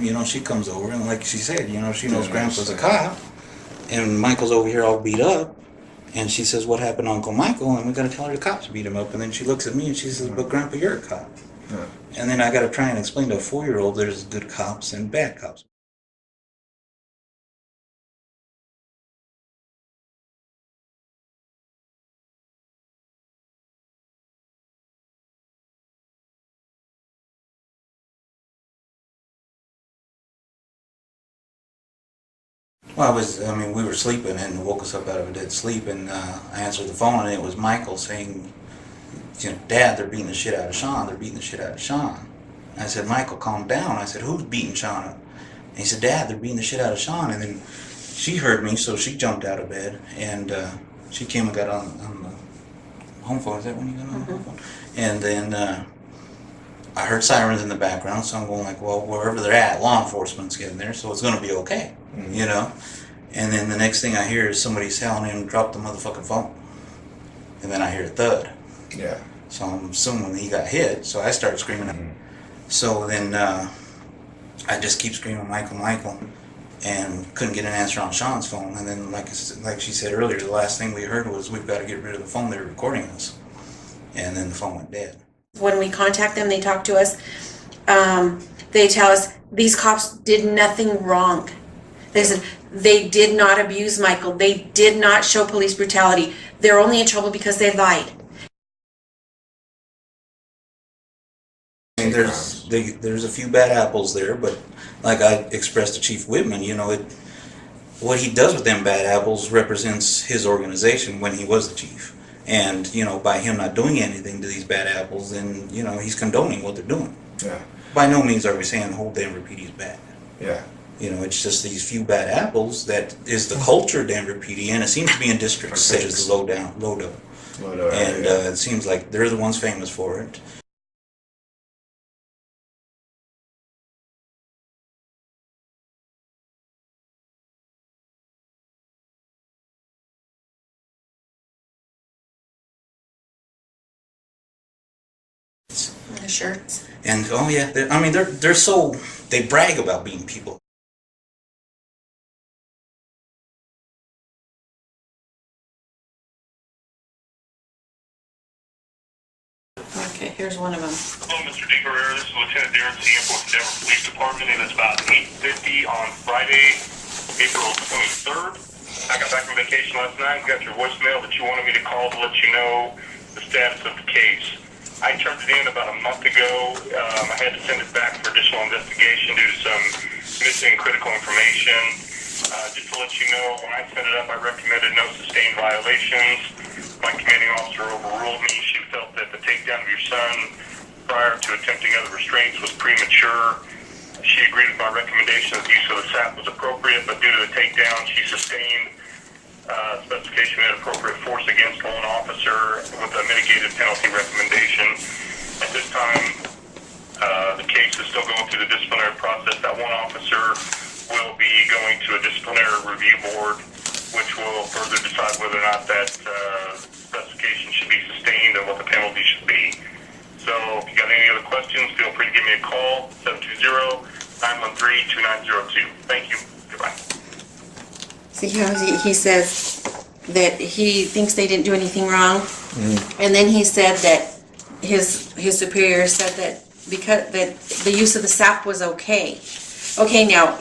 You know, she comes over and like she said, you know, she knows Grandpa's a cop, and Michael's over here all beat up, and she says, "What happened to Uncle Michael?" And we got to tell her the cops beat him up, and then she looks at me and she says, "But Grandpa, you're a cop." Yeah. And then I got to try and explain to a 4-year-old there's good cops and bad cops. Well, we were sleeping and woke us up out of a dead sleep, and I answered the phone, and it was Michael saying, you know, "Dad, they're beating the shit out of Sean. They're beating the shit out of Sean." And I said, "Michael, calm down." I said, "Who's beating Sean up?" And he said, "Dad, they're beating the shit out of Sean." And then she heard me, so she jumped out of bed, and she came and got on the home phone. Is that when you got on the home phone? And then I heard sirens in the background, so I'm going like, well, wherever they're at, law enforcement's getting there, so it's going to be okay, you know? And then the next thing I hear is somebody telling him, "Drop the motherfucking phone." And then I hear a thud. Yeah. So I'm assuming he got hit, so I started screaming. So then I just keep screaming, "Michael, Michael," and couldn't get an answer on Sean's phone. And then, like she said earlier, the last thing we heard was, "We've got to get rid of the phone, they're recording us." And then the phone went dead. When we contact them, they talk to us. They tell us these cops did nothing wrong. They said they did not abuse Michael. They did not show police brutality. They're only in trouble because they lied. I mean, there's a few bad apples there, but like I expressed to Chief Whitman, you know, what he does with them bad apples represents his organization when he was the chief. And, you know, by him not doing anything to these bad apples, then, you know, he's condoning what they're doing. Yeah. By no means are we saying the whole Denver PD is bad. Yeah. You know, it's just these few bad apples that is the culture of Denver PD, and it seems to be in districts such as Lodo. And it seems like they're the ones famous for it. The shirts. And oh yeah, they brag about being people. Okay, here's one of them. Hello, Mr. DeHerrera. This is Lieutenant Darren Sample with the Denver Police Department, and it's about 8:50 on Friday, April 23rd. I got back from vacation last night and got your voicemail that you wanted me to call to let you know the status of the case. I turned it in about a month ago. I had to send it back for additional investigation due to some missing critical information. Just to let you know, when I sent it up, I recommended no sustained violations. My commanding officer overruled me. She felt that the takedown of your son prior to attempting other restraints was premature. She agreed with my recommendation that the use of the SAP was appropriate, but due appropriate force against one officer with a mitigated penalty recommendation. At this time, the case is still going through the disciplinary process. That one officer will be going to a disciplinary review board, which will further decide whether or not that investigation should be sustained and what the penalty should be. So if you got any other questions, feel free to give me a call, 720-913-2902. Thank you. Goodbye. See how he says that he thinks they didn't do anything wrong? And then he said that his superior said that because that the use of the SAP was okay. Okay, now,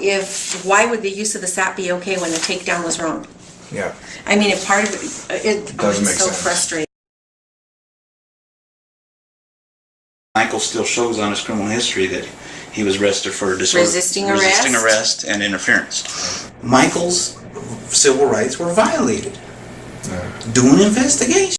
why would the use of the SAP be okay when the takedown was wrong? Yeah. I mean, if part of it Doesn't make so sense. frustrating. Michael still shows on his criminal history that he was arrested for Resisting arrest and interference. Michael's civil rights were violated. Doing investigation.